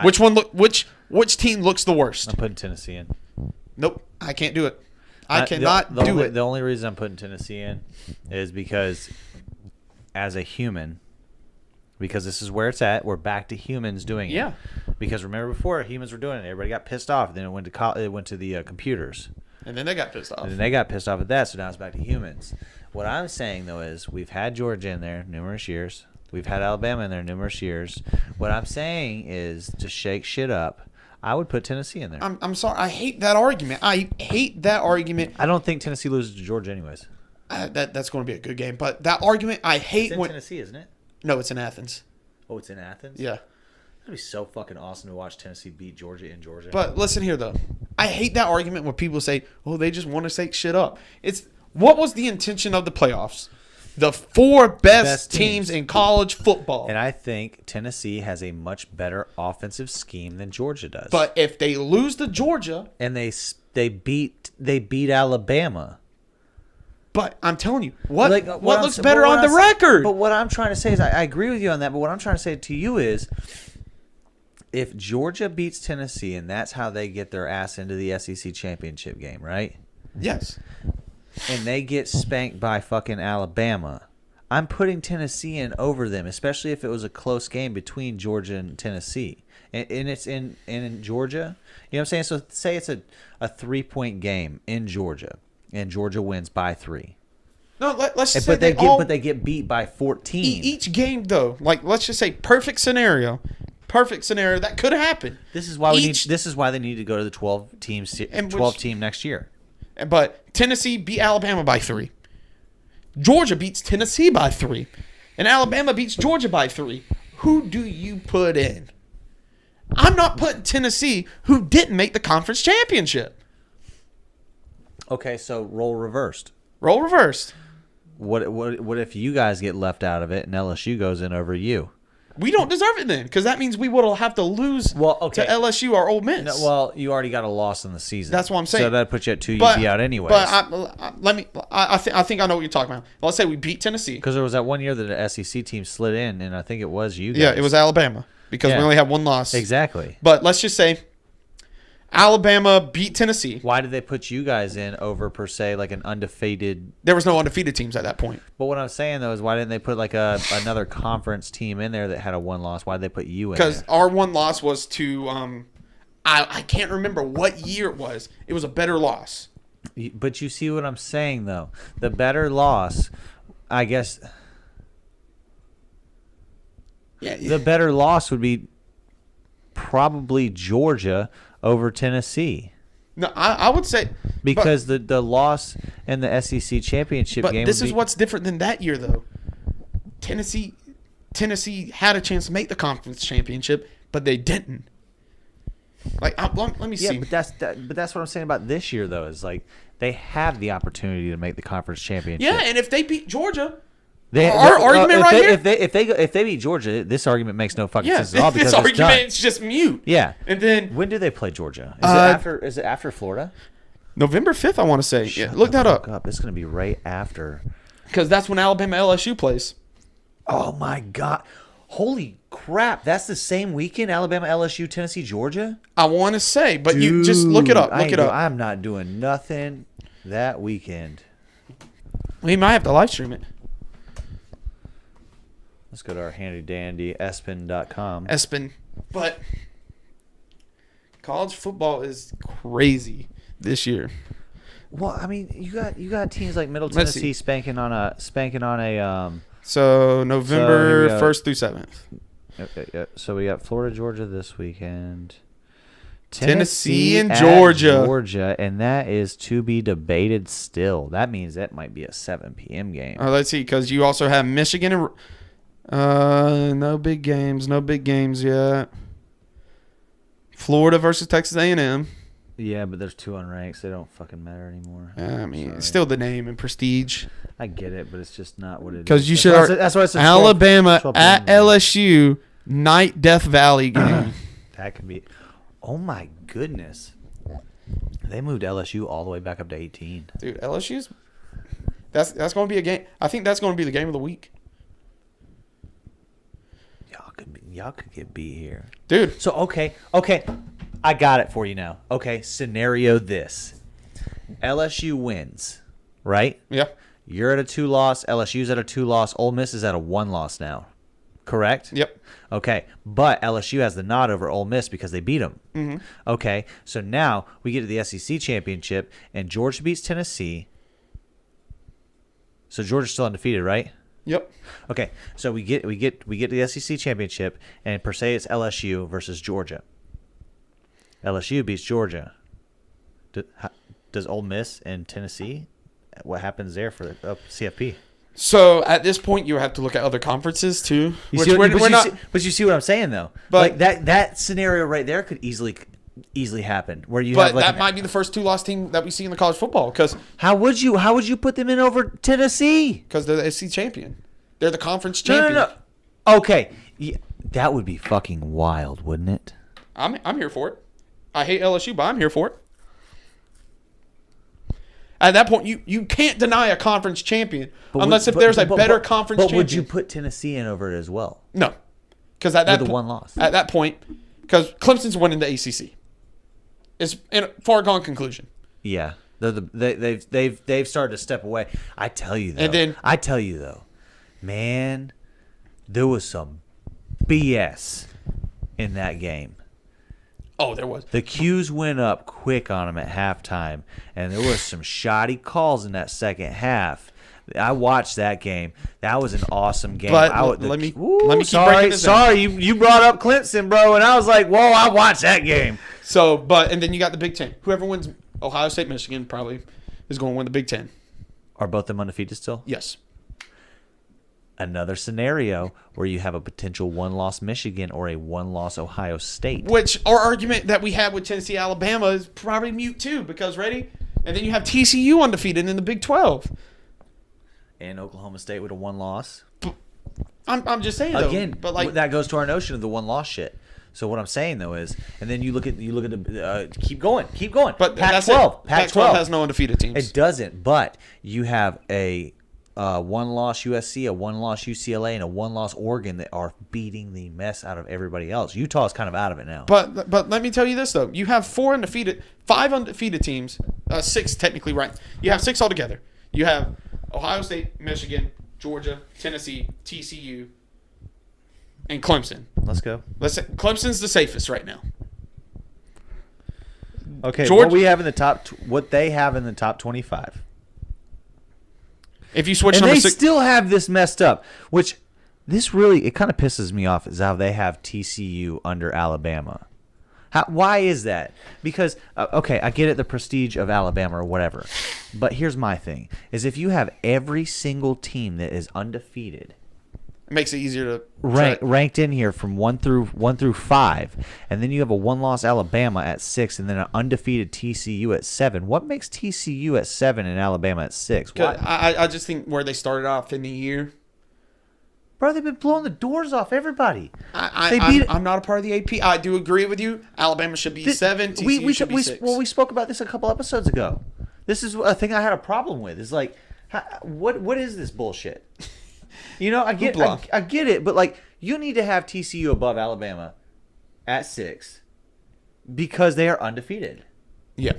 Which team looks the worst? I'm putting Tennessee in. Nope, I can't do it. I cannot do it. The only reason I'm putting Tennessee in is because, as a human, because this is where it's at, we're back to humans doing it. Yeah. Because remember before humans were doing it, everybody got pissed off. Then it went to the computers. And then they got pissed off. And then they got pissed off at that, so now it's back to humans. What I'm saying, though, is we've had Georgia in there numerous years. We've had Alabama in there numerous years. What I'm saying is to shake shit up, I would put Tennessee in there. I'm sorry. I hate that argument. I don't think Tennessee loses to Georgia anyways. That's going to be a good game. But that argument, I hate it's in Tennessee, isn't it? No, it's in Athens. Oh, it's in Athens? Yeah. That'd be so fucking awesome to watch Tennessee beat Georgia in Georgia. But listen here, though. I hate that argument when people say, oh, they just want to shake shit up. What was the intention of the playoffs? The 4 best teams in college football. And I think Tennessee has a much better offensive scheme than Georgia does. But if they lose to Georgia, and they beat Alabama. But I'm telling you, what looks I'm, better on the record? But what I'm trying to say is I agree with you on that, but what I'm trying to say to you is if Georgia beats Tennessee and that's how they get their ass into the SEC championship game, right? Yes. And they get spanked by fucking Alabama, I'm putting Tennessee in over them, especially if it was a close game between Georgia and Tennessee. And it's in Georgia. You know what I'm saying? So say it's a 3-point game in Georgia, and Georgia wins by 3. No, let's just but say they get beat by 14. Each game, though, like let's just say perfect scenario, that could happen. This is why This is why they need to go to the 12 team next year. But Tennessee beat Alabama by 3. Georgia beats Tennessee by 3. And Alabama beats Georgia by 3. Who do you put in? I'm not putting Tennessee, who didn't make the conference championship. Okay, so role reversed. Role reversed. What if you guys get left out of it and LSU goes in over you? We don't deserve it then, because that means we will have to lose to LSU or Ole Miss. No, well, you already got a loss in the season. That's what I'm saying. So that puts you at 2. You'd be out anyways. But I think I know what you're talking about. Let's say we beat Tennessee. Because there was that one year that the SEC team slid in, and I think it was you guys. Yeah, it was Alabama, because we only had one loss. Exactly. But let's just say Alabama beat Tennessee. Why did they put you guys in over, per se, like an undefeated? There was no undefeated teams at that point. But what I'm saying, though, is why didn't they put like another conference team in there that had a one loss? Why did they put you in there? Because our one loss was to I can't remember what year it was. It was a better loss. But you see what I'm saying, though. The better loss, I guess. Yeah. The better loss would be probably Georgia over Tennessee. No, I would say because the loss in the SEC championship game. But this is what's different than that year, though. Tennessee had a chance to make the conference championship, but they didn't. Like, let me see. But that's what I'm saying about this year, though. Is like they have the opportunity to make the conference championship. Yeah, and if they beat Georgia. Argument right here. If they beat Georgia, this argument makes no fucking sense at all. Because this argument's just mute. Yeah. And then when do they play Georgia? Is it after Florida? November 5th, I want to say. Yeah, look that up. It's going to be right after. Because that's when Alabama LSU plays. Oh my God! Holy crap! That's the same weekend. Alabama LSU Tennessee Georgia. I want to say, but you just look it up. Look it up. I'm not doing nothing that weekend. We might have to live stream it. Let's go to our handy dandy Espen.com. But college football is crazy this year. Well, I mean, you got teams like Middle Tennessee spanking on a So November 1st through 7th. Okay, yeah. So we got Florida, Georgia this weekend. Tennessee and Georgia. Georgia, and that is to be debated still. That means that might be a 7 p.m. game. Let's see, because you also have Michigan and no big games yet. Florida versus Texas A&M. Yeah, but there's 2 unranked, so they don't fucking matter anymore. I mean, it's still the name and prestige. I get it, but it's just not what it is. Because you should. That's why it's Alabama 12 at LSU night Death Valley game. That could be. Oh my goodness! They moved LSU all the way back up to 18. Dude, LSU's. That's going to be a game. I think that's going to be the game of the week. Y'all could get beat here, dude. So okay, I got it for you now. Okay, scenario this: LSU wins, right? Yeah. You're at a 2-loss. LSU's at a 2-loss. Ole Miss is at a 1-loss now. Correct? Yep. Okay, but LSU has the nod over Ole Miss because they beat them. Mm-hmm. Okay, so now we get to the SEC championship, and Georgia beats Tennessee. So Georgia's still undefeated, right? Yep. Okay, so we get to the SEC championship, and per se it's LSU versus Georgia. LSU beats Georgia. Does Ole Miss and Tennessee? What happens there for CFP? So at this point, you have to look at other conferences too. But you see what I'm saying, though. But like that scenario right there could easily happen. Where you but have like that might be the first 2-loss team that we see in the college football. Because how would you put them in over Tennessee? Because they're the SEC champion. They're the conference champion. No. Okay, yeah, that would be fucking wild, wouldn't it? I'm here for it. I hate LSU, but I'm here for it. At that point, you can't deny a conference champion unless there's a better conference champion. But would you put Tennessee in over it as well? No, because at that with the 1 loss. At that point, because Clemson's winning the ACC. It's a far gone conclusion. Yeah, they've started to step away. I tell you though, man, there was some BS in that game. Oh, there was. The Qs went up quick on them at halftime, and there was some shoddy calls in that second half. I watched that game. That was an awesome game. But let me keep breaking this down. Sorry, you brought up Clemson, bro, and I was like, whoa, I watched that game. So, and then you got the Big Ten. Whoever wins Ohio State, Michigan probably is going to win the Big Ten. Are both of them undefeated still? Yes. Another scenario where you have a potential 1-loss Michigan or a 1-loss Ohio State. Which our argument that we had with Tennessee, Alabama is probably mute too, because ready? And then you have TCU undefeated in the Big 12. And Oklahoma State with a 1 loss. I'm just saying though. Again, but like that goes to our notion of the 1 loss shit. So what I'm saying though is, and then you look at the keep going. But that's Pac-12. it. Pac-12 has no undefeated teams. It doesn't, but you have a 1-loss USC, a 1-loss UCLA, and a 1-loss Oregon that are beating the mess out of everybody else. Utah's kind of out of it now. But let me tell you this though: you have 5 undefeated teams, 6 technically, right? You have 6 altogether. You have Ohio State, Michigan, Georgia, Tennessee, TCU, and Clemson. Let's go. Clemson's the safest right now. Okay, Georgia, what we have in the top, what they have in the top 25. If you switch And number they 6, still have this messed up, which this really, it kind of pisses me off is how they have TCU under Alabama. Why is that? Because, okay, I get it, the prestige of Alabama or whatever. But here's my thing, is if you have every single team that is undefeated it makes it easier to ranked in here from 1 through 5, and then you have a 1-loss Alabama at 6, and then an undefeated TCU at 7. What makes TCU at 7 and Alabama at 6? I just think where they started off in the year. Bro, they've been blowing the doors off everybody. I'm not a part of the AP. I do agree with you. Alabama should be 7. TCU should be 6. Well, we spoke about this a couple episodes ago. This is a thing I had a problem with. Is like, what is this bullshit? You know, I get it, but like, you need to have TCU above Alabama at 6 because they are undefeated. Yeah.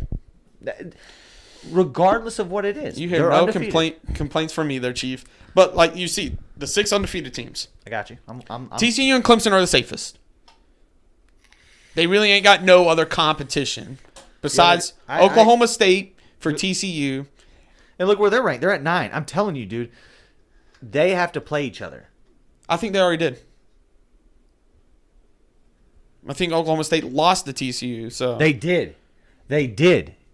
Regardless of what it is, you hear no complaints from either, Chief. But like you see, the 6 undefeated teams. I got you. I'm TCU and Clemson are the safest. They really ain't got no other competition besides Oklahoma State for TCU. And look where they're ranked. They're at 9. I'm telling you, dude. They have to play each other. I think they already did. I think Oklahoma State lost to TCU. So they did.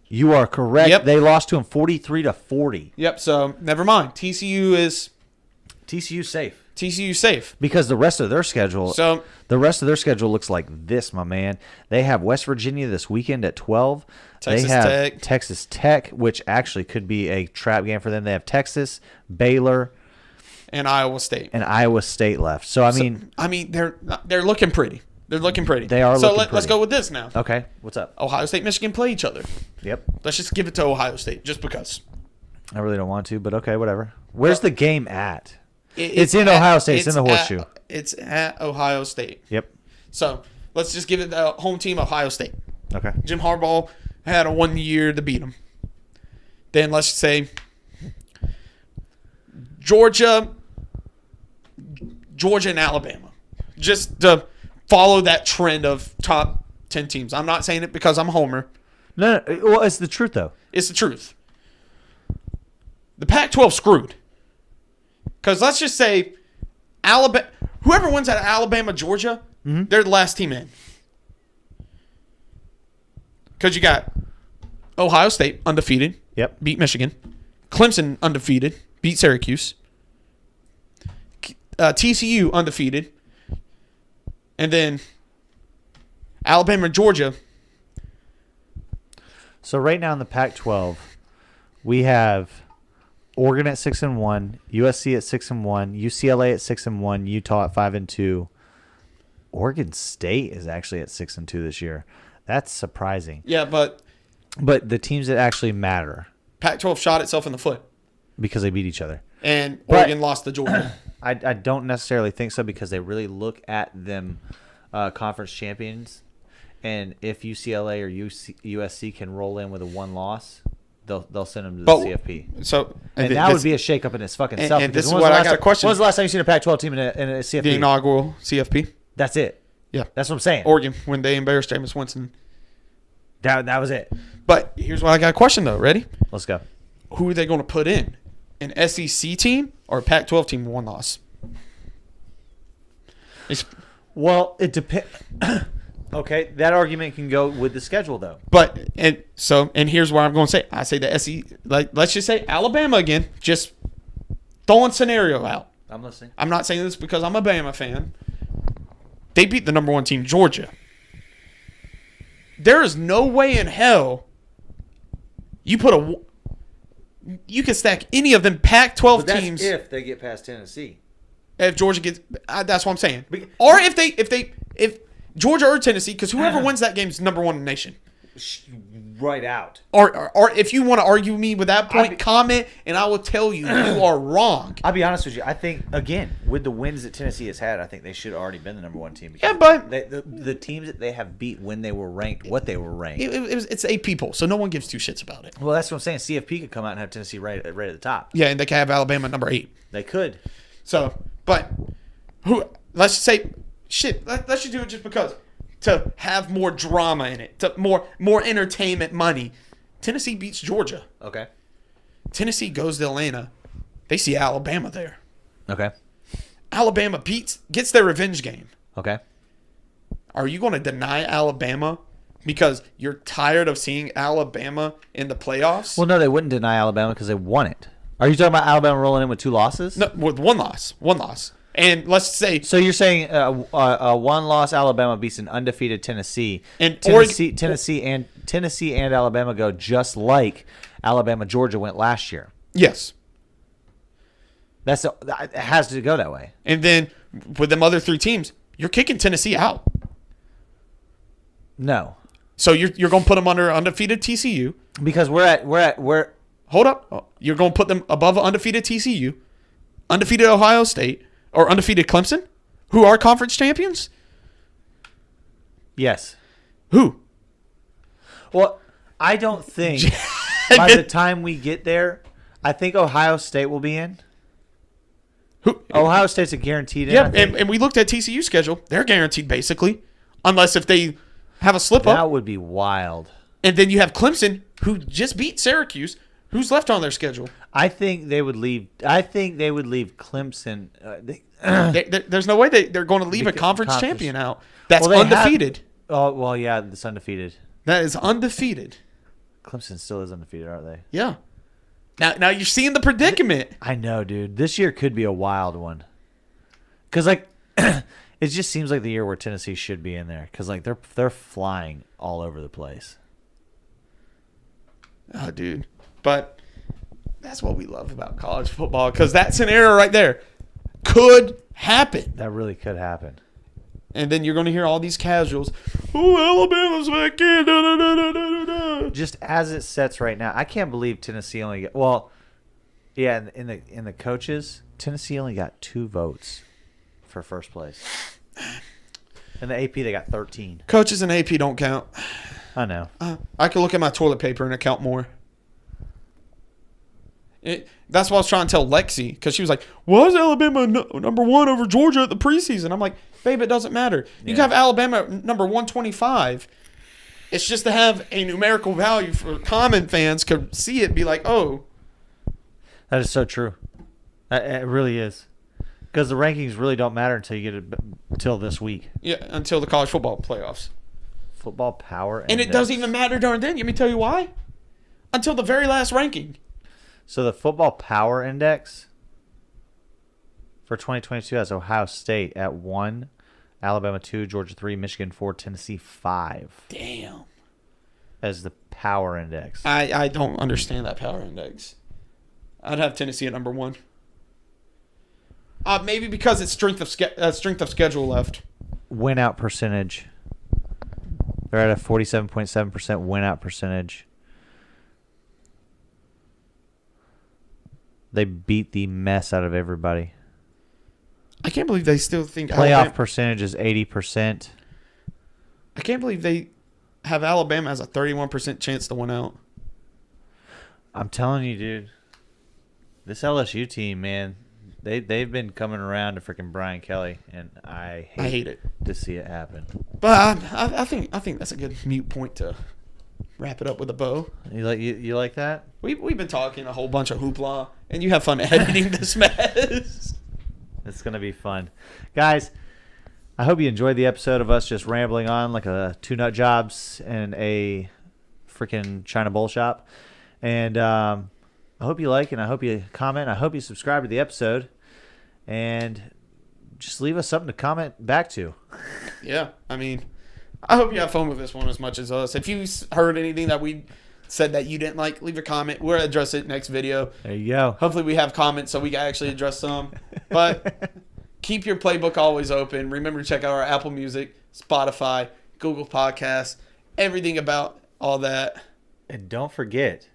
You are correct. Yep. They lost to them 43-40. Yep. So never mind. TCU safe. TCU safe because the rest of their schedule. So the rest of their schedule looks like this, my man. They have West Virginia this weekend at 12. They have Texas Tech, which actually could be a trap game for them. They have Texas, Baylor, and Iowa State. Left. So I mean, they're looking pretty. They're looking pretty. They are. So let's go with this now. Okay, what's up? Ohio State, Michigan play each other. Yep. Let's just give it to Ohio State, just because. I really don't want to, but okay, whatever. Where's the game at? It's in Ohio State. It's in the Horseshoe. It's at Ohio State. Yep. So let's just give it the home team, Ohio State. Okay. Jim Harbaugh had a 1 year to beat them. Then let's say Georgia and Alabama. Just to follow that trend of top 10 teams. I'm not saying it because I'm a homer. No, well, it's the truth, though. It's the truth. The Pac-12 screwed. Because let's just say Alabama, whoever wins out of Alabama, Georgia, they're the last team in. Because you got Ohio State undefeated. Yep. Beat Michigan. Clemson undefeated. Beat Syracuse. TCU undefeated. And then Alabama and Georgia. So right now in the Pac-12, we have Oregon at 6-1, USC at 6-1, UCLA at 6-1, Utah at 5-2. Oregon State is actually at 6-2 this year. That's surprising. Yeah, but the teams that actually matter. Pac-12 shot itself in the foot because they beat each other. And Oregon lost to Georgia. I don't necessarily think so because they really look at them conference champions, and if UCLA or USC can roll in with a 1 loss, they'll send them to the CFP. So and that would be a shakeup in its fucking self. And this is what I got a question. When was the last time you seen a Pac-12 team in a CFP? The inaugural CFP. That's it. Yeah, that's what I'm saying. Oregon, when they embarrassed Jameis Winston. That was it. But here's what I got a question though. Ready? Let's go. Who are they going to put in? An SEC team or a Pac-12 team with 1 loss? Well, it depends. Okay, that argument can go with the schedule though. But and here's where I'm going to say. I say the SEC. Like let's just say Alabama again. Just throwing scenario out. I'm listening. I'm not saying this because I'm a Bama fan. They beat the number 1 team, Georgia. There is no way in hell You can stack any of them Pac-12 But that's teams if they get past Tennessee. if Georgia gets. That's what I'm saying. Or if Georgia or Tennessee, because whoever wins that game is number one in the nation. Right out. Or if you want to argue me with that point, comment, and I will tell you you are wrong. I'll be honest with you. I think, again, with the wins that Tennessee has had, I think they should have already been the number one team. Yeah, but the teams that they have beat when they were ranked, what they were ranked. it's AP poll, so no one gives two shits about it. Well, that's what I'm saying. CFP could come out and have Tennessee right at the top. Yeah, and they can have Alabama at number 8. They could. So, but let's just say, let's just do it just because. To have more drama in it, to more entertainment money. Tennessee beats Georgia. Okay. Tennessee goes to Atlanta. They see Alabama there. Okay. Alabama gets their revenge game. Okay. Are you going to deny Alabama because you're tired of seeing Alabama in the playoffs? Well, no, they wouldn't deny Alabama because they won it. Are you talking about Alabama rolling in with 2 losses? No, with one loss. And let's say so. You're saying a 1-loss Alabama beats an undefeated Tennessee, and Tennessee and Alabama go just like Alabama Georgia went last year. Yes, it has to go that way. And then with them other 3 teams, you're kicking Tennessee out. No. So you're going to put them under undefeated TCU because we're hold up. You're going to put them above undefeated TCU, undefeated Ohio State. Or undefeated Clemson, who are conference champions? Yes. Who? Well, I don't think by the time we get there, I think Ohio State will be in. Who? Ohio State's a guaranteed in. Yeah, and we looked at TCU's schedule. They're guaranteed, basically. Unless if they have a slip-up. That would be wild. And then you have Clemson, who just beat Syracuse. Who's left on their schedule? I think they would leave Clemson. There's no way they're going to leave a conference champion out. That's undefeated. Yeah, it's undefeated. That is undefeated. Clemson still is undefeated, aren't they? Yeah. Now you're seeing the predicament. I know, dude. This year could be a wild one. Because, like, it just seems like the year where Tennessee should be in there. Because, like, they're flying all over the place. Oh, dude. But that's what we love about college football, because that scenario right there could happen. That really could happen. And then you're going to hear all these casuals. Oh, Alabama's back in. Da, da, da, da, da, da. Just as it sets right now, I can't believe Tennessee only got. Well, yeah, in the coaches, Tennessee only got 2 votes for first place. In the AP, they got 13. Coaches and AP don't count. I know. I can look at my toilet paper and it count more. That's what I was trying to tell Lexi, because she was like, "Why is Alabama number 1 over Georgia at the preseason?" I'm like, "Babe, it doesn't matter. You can have Alabama number 125. It's just to have a numerical value for common fans could see it and be like, oh." That is so true. It really is. Because the rankings really don't matter until you get it until this week. Yeah, until the college football playoffs. Football power and it doesn't even matter during then. Let me tell you why. Until the very last ranking. So the football power index for 2022 has Ohio State at 1, Alabama 2, Georgia 3, Michigan 4, Tennessee 5. Damn. As the power index. I don't understand that power index. I'd have Tennessee at number 1. Maybe because it's strength of schedule left. Win out percentage. They're at a 47.7% win out percentage. They beat the mess out of everybody. I can't believe they still think playoff percentage is 80%. I can't believe they have Alabama as a 31% chance to win out. I'm telling you, dude. This LSU team, man, they've been coming around to freaking Brian Kelly, and I hate it to see it happen. But I think that's a good mute point to wrap it up with a bow. You like that? We've been talking a whole bunch of hoopla, and you have fun editing this mess. It's gonna be fun, guys. I hope you enjoyed the episode of us just rambling on like a 2 nut jobs and a freaking China bowl shop. And I hope you like, and I hope you comment. I hope you subscribe to the episode, and just leave us something to comment back to. Yeah, I mean, I hope you have fun with this one as much as us. If you heard anything that we said that you didn't like, leave a comment. We'll address it next video. There you go. Hopefully we have comments so we can actually address some. But keep your playbook always open. Remember to check out our Apple Music, Spotify, Google Podcasts, everything about all that. And don't forget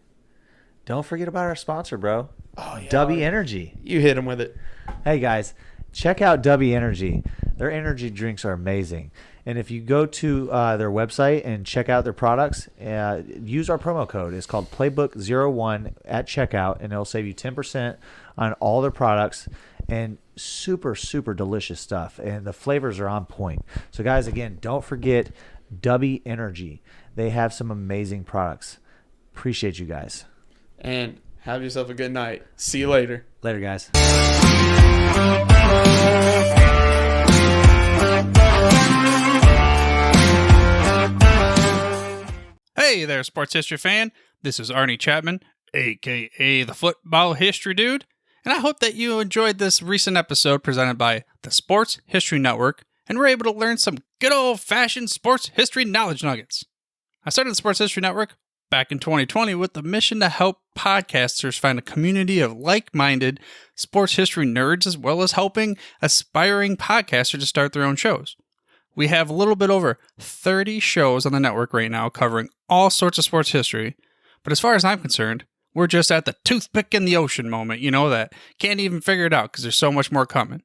about our sponsor, bro. Oh, yeah. W Energy. You hit them with it. Hey, guys, check out W Energy. Their energy drinks are amazing. And if you go to their website and check out their products, use our promo code. It's called Playbook01 at checkout, and it'll save you 10% on all their products. And super, super delicious stuff. And the flavors are on point. So, guys, again, don't forget W Energy. They have some amazing products. Appreciate you guys. And have yourself a good night. See you later. Later, guys. Hey there, sports history fan. This is Arnie Chapman, a.k.a. the Football History Dude, and I hope that you enjoyed this recent episode presented by the Sports History Network and were able to learn some good old-fashioned sports history knowledge nuggets. I started the Sports History Network back in 2020 with the mission to help podcasters find a community of like-minded sports history nerds, as well as helping aspiring podcasters to start their own shows. We have a little bit over 30 shows on the network right now covering all sorts of sports history, but as far as I'm concerned, we're just at the toothpick in the ocean moment, that can't even figure it out because there's so much more coming.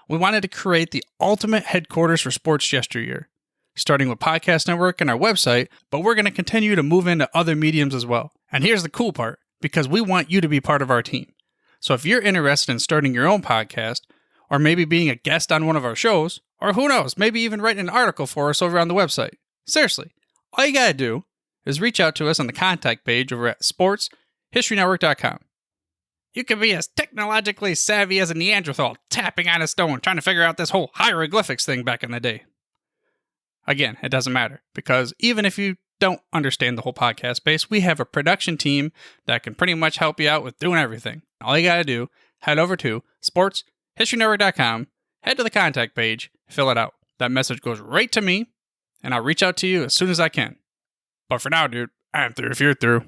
We wanted to create the ultimate headquarters for sports yesteryear, starting with Podcast Network and our website, but we're going to continue to move into other mediums as well. And here's the cool part, because we want you to be part of our team. So if you're interested in starting your own podcast, or maybe being a guest on one of our shows, or who knows, maybe even writing an article for us over on the website. Seriously, all you gotta do is reach out to us on the contact page over at sportshistorynetwork.com. You can be as technologically savvy as a Neanderthal tapping on a stone trying to figure out this whole hieroglyphics thing back in the day. Again, it doesn't matter, because even if you don't understand the whole podcast space, we have a production team that can pretty much help you out with doing everything. All you gotta do, head over to sportshistorynetwork.com, head to the contact page, fill it out. That message goes right to me, and I'll reach out to you as soon as I can. But for now, dude, I'm through if you're through.